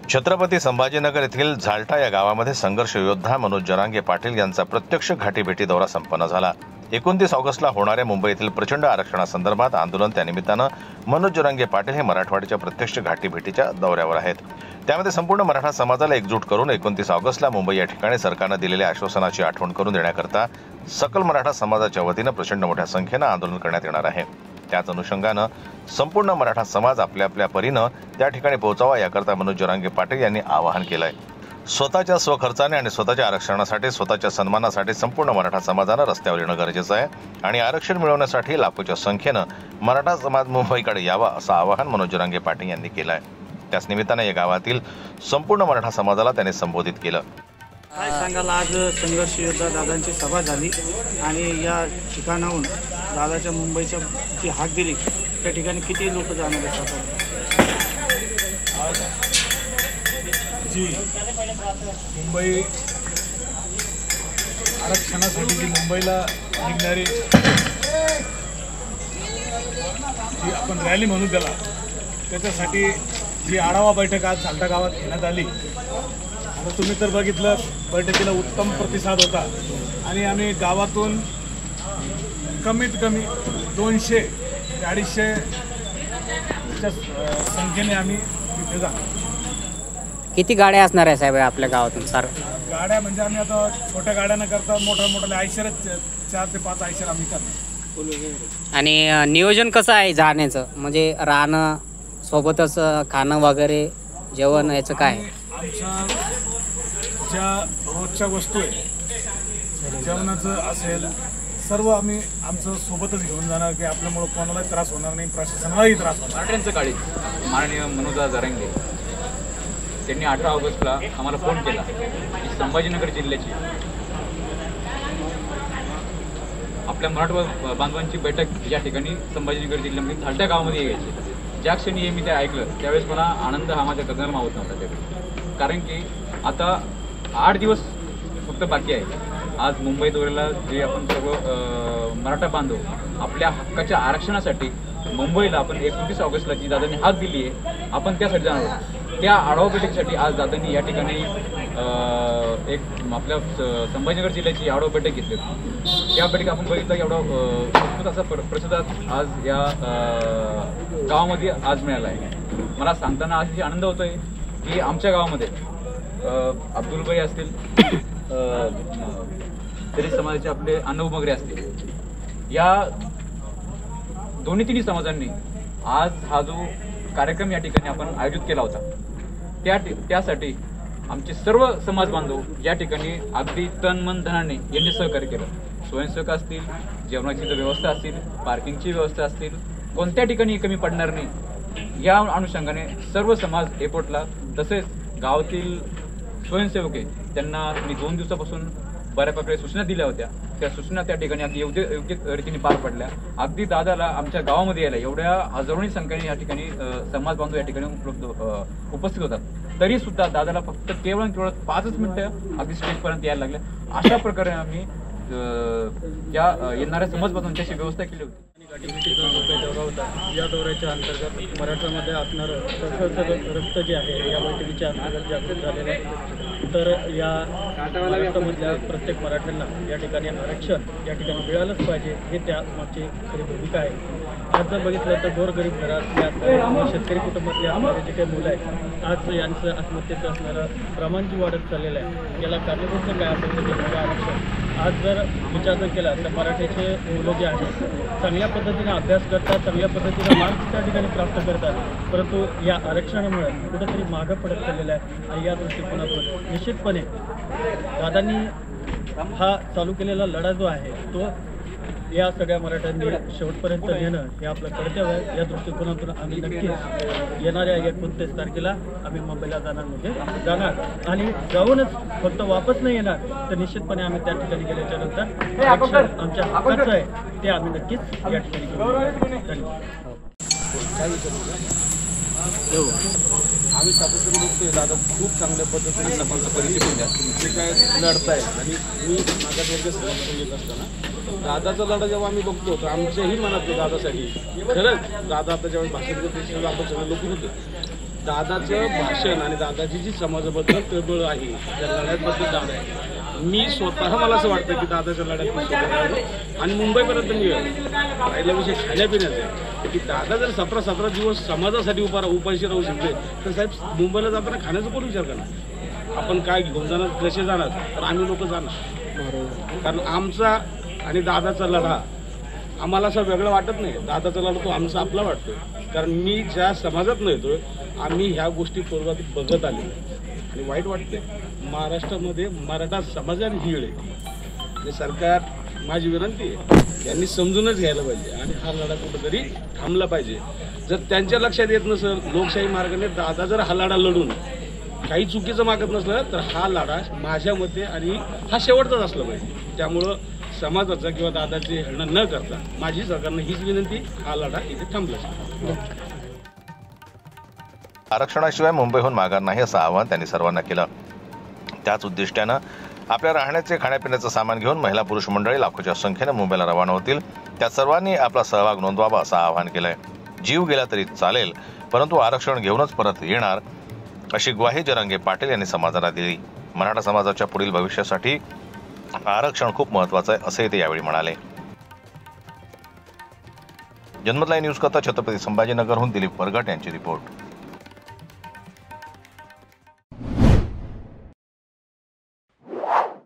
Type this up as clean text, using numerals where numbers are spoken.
छत्रपती संभाजीनगर येथील झालटा या गावामध्ये संघर्ष योद्धा मनोज जरांगे पाटील यांचा प्रत्यक्ष घाटीभेटी दौरा संपन्न झाला। 29 ऑगस्टला होणाऱ्या मुंबईतील प्रचंड आरक्षणासंदर्भात आंदोलन त्यानिमित्तानं मनोज जरांगे पाटील हे मराठवाड्याच्या प्रत्यक्ष घाटीभेटीच्या दौऱ्यावर आहेत। त्यामध्ये संपूर्ण मराठा समाजाला एकजूट करून 29 ऑगस्टला मुंबई या ठिकाणी सरकारनं दिलेल्या आश्वासनाची आठवण करून देण्याकरता सकल मराठा समाजाच्या वतीनं प्रचंड मोठ्या संख्येनं आंदोलन करण्यात येणार आहे। त्याच अनुषंगानं संपूर्ण मराठा समाज आपल्या आपल्या परीनं त्या ठिकाणी पोहोचावा याकरता मनोज जरांगे पाटील यांनी आवाहन केलंय। स्वतःच्या स्वखर्चाने आणि स्वतःच्या आरक्षणासाठी, स्वतःच्या सन्मानासाठी संपूर्ण मराठा समाजानं रस्त्यावर येणं गरजेचं आहे आणि आरक्षण मिळवण्यासाठी लाखोच्या संख्येनं मराठा समाज मुंबईकडे यावा असं आवाहन मनोज जरांगे पाटील यांनी केलं आहे। त्याच निमित्तानं या गावातील संपूर्ण मराठा समाजाला त्यांनी संबोधित केलं। काय सांगाल, आज संघर्ष योद्धा दादांची सभा झाली आणि या ठिकाणाहून दादाच्या मुंबईच्या जी हाक दिली त्या ठिकाणी किती लोक जाणार आहेत? जी मुंबई आरक्षणासाठी जी मुंबईला निघणारी जी आपण रॅली म्हणू त्याला, त्याच्यासाठी जी आढावा बैठक आज झालटा गावात घेण्यात आली। आता तुम्ही तर बघितलं, बैठकीला उत्तम प्रतिसाद होता आणि आम्ही गावातून कमीत कमी 200 ते 250च्या संख्येने आम्ही तिथे जातो। किती गाड्या असणार आहे साहेब आपल्या गावातून? सर गाड्या म्हणजे आम्ही आता छोट्या गाड्या न करता मोठ्या आयशरच 4 ते 5 आयशर आम्ही करतो। आणि नियोजन कसं आहे जाण्याचं? म्हणजे राहणं सोबतच खाणं वगैरे जेवण याचं काय? आमच्या ज्या रोजच्या वस्तू आहे, जेवणाचं असेल सर्व आम्ही आमचं सोबतच घेऊन जाणार की आपल्यामुळं कोणालाही त्रास होणार नाही, प्रशासनालाही त्रास होणार। मराठ्यांचं काळी माननीय मनोज जरांगे त्यांनी 18 ऑगस्टला आम्हाला फोन केला की संभाजीनगर जिल्ह्याची आपल्या मराठा बांधवांची बैठक या ठिकाणी संभाजीनगर जिल्ह्यामध्ये झालटा गावामध्ये यायची। ज्या क्षणी हे मी ते ऐकलं त्यावेळेस मला आनंद हा माझ्या गगनाला मावत नव्हता त्यावेळी, कारण की आता 8 दिवस फक्त बाकी आहे। आज मुंबई दौऱ्याला जे आपण सर्व मराठा बांधव आपल्या हक्काच्या आरक्षणासाठी मुंबईला आपण 29 ऑगस्टला जी दादांनी हाक दिली आहे आपण त्यासाठी जाणार आहोत। त्या आढावा बैठकीसाठी आज दादांनी या ठिकाणी एक आपल्या संभाजीनगर जिल्ह्याची आढावा बैठक घेतली होती। त्या बैठकीत आपण बघितलं एवढा उत्स्फूर्त असा प्रतिसाद आज या गावामध्ये आज मिळाला आहे। मला सांगताना आज आनंद होतोय की आमच्या गावामध्ये अब्दुलभाई असतील, दलित समाजाचे आपले अण्णाभाऊ मगरे असतील, या दोन्ही तिन्ही समाजांनी आज हा जो कार्यक्रम या ठिकाणी आपण आयोजित केला होता त्यासाठी आमचे सर्व समाज बांधव या ठिकाणी अगदी तन मन धनाने यांनी सहकार्य केलं। स्वयंसेवक असतील, जेवणाची व्यवस्था असतील, पार्किंगची व्यवस्था असतील, कोणत्या ठिकाणी कमी पडणार नाही या अनुषंगाने सर्व समाज एपोर्टला, तसेच गावातील स्वयंसेवक आहे त्यांना मी 2 दिवसापासून बऱ्यापैकी सूचना दिल्या होत्या। त्या सूचना त्या ठिकाणी अगदी योग्य रीतीने पार पडल्या। अगदी दादाला आमच्या गावामध्ये यायला एवढ्या हजारोनी संख्येने या ठिकाणी समाज बांधव या ठिकाणी उपस्थित होतात, तरी सुद्धा दादाला फक्त केवळ 5 मिनिटं अगदी स्टेजपर्यंत यायला लागल्या। अशा प्रकारे आम्ही या येणाऱ्या समाज बांधवांची व्यवस्था केली होती। घाटीभेटीचा जो काही दौरा होता, या दौऱ्याच्या अंतर्गत मराठामध्ये असणारं सगळं रक्त जे आहे या बैठकीच्या अंतर्गत जागृत झालेलं आहे। तर या महाराष्ट्रामधल्या प्रत्येक मराठ्यांना या ठिकाणी आरक्षण या ठिकाणी मिळालंच पाहिजे, हे त्या मागची खरी भूमिका आहे। आज जर बघितलं तर गोरगरीब घरातल्या शेतकरी कुटुंबातल्या असणारे जे काही मुलं आहेत, आज यांचं आत्महत्येचं असणारं प्रमाण जी वाढत चाललेलं आहे, याला कारणीभूत काय असेल तर आरक्षण। आज जर विचार जर केला तर मराठीचे मुलं जे आहेत चांगल्या पद्धतीने अभ्यास करतात, चांगल्या पद्धतीने मार्क्स त्या ठिकाणी प्राप्त करतात, परंतु या आरक्षणामुळे कुठेतरी मागं पडत चाललेलं आहे। आणि या दृष्टिकोनातून निश्चितपणे दादांनी हा चालू केलेला लढा जो आहे तो या सगळ्या मराठ्यांनी शेवटपर्यंत नेणं हे आपलं कर्तव्य आहे। या दृष्टिकोनातून आम्ही नक्कीच येणाऱ्या 29 तारखेला आम्ही मुंबईला जाणार आणि जाऊनच फक्त वापस नाही येणार, तर निश्चितपणे आम्ही त्या ठिकाणी गेल्याच्या नंतर आरक्षण आमच्या हक्काचं आहे ते आम्ही नक्कीच या ठिकाणी घेऊ। आम्ही सातत्याने बघतोय दादा खूप चांगल्या पद्धतीने लोकांचा परिचय करून द्या, जे काय लढताय। आणि मी माझ्या समोर येत असताना दादाचा लढा जेव्हा आम्ही बघतो तर आमच्याही मनात दादासाठी खरंच दादा आता जेव्हा भाषण करतो आपण सगळे लोक होतो दादाचं भाषण आणि दादाची जी समाजाबद्दल तळमळ आहे त्या लढ्याबद्दल दादा आहे. मी स्वतः मला असं वाटतं की दादाच्या लढ्यात मी स्वतः राहिलो आणि मुंबईपर्यंत मी राहिला विषय खाण्यापिण्याचा आहे की दादा जर 17 दिवस समाजासाठी उपाशी राहू शकले तर साहेब मुंबईला जाताना खाण्याचा कोण विचार करणार? आपण काय घेऊन जाणार, कसे जाणार? तर आम्ही लोक जाणार. कारण आमचा आणि दादाचा लढा आम्हाला असं वेगळं वाटत नाही. दादाचा लढा तो आमचा आपला वाटतो. कारण मी ज्या समाजात नव्हतो आम्ही ह्या गोष्टी पूर्वात बघत आले आणि वाईट वाटते. महाराष्ट्रामध्ये मराठा समाजाने ही वेळ आहे आणि सरकार माझी विनंती आहे यांनी समजूनच घ्यायला पाहिजे आणि हा लढा कुठंतरी थांबला पाहिजे. जर त्यांच्या लक्षात येत नसेल लोकशाही मार्गाने दादा जर हा लढा लढून काही चुकीचं मागत नसलं तर हा लढा माझ्या मते आणि हा शेवटचाच असला पाहिजे. त्यामुळं समाजाचा किंवा दादाची हेळणं न करता माझी सरकारनं हीच विनंती, हा लढा इथे थांबला. आरक्षणाशिवाय मुंबईहून माघार नाही असं आवाहन त्यांनी सर्वांना केलं. त्याच उद्दिष्टानं आपल्या राहण्याचे खाण्यापिण्याचं सामान घेऊन महिला पुरुष मंडळी लाखोच्या संख्येनं मुंबईला रवाना होतील. त्यात सर्वांनी आपला सहभाग नोंदवावा असं आवाहन केलंय. जीव गेला तरी चालेल परंतु आरक्षण घेऊनच परत येणार अशी ग्वाही जरांगे पाटील यांनी समाजाला दिली. मराठा समाजाच्या पुढील भविष्यासाठी आरक्षण खूप महत्वाचं आहे असंही ते यावेळी म्हणाले. जन्मत लाईव्ह न्यूज करता छत्रपती संभाजीनगरहून दिलीप परगट यांची रिपोर्ट.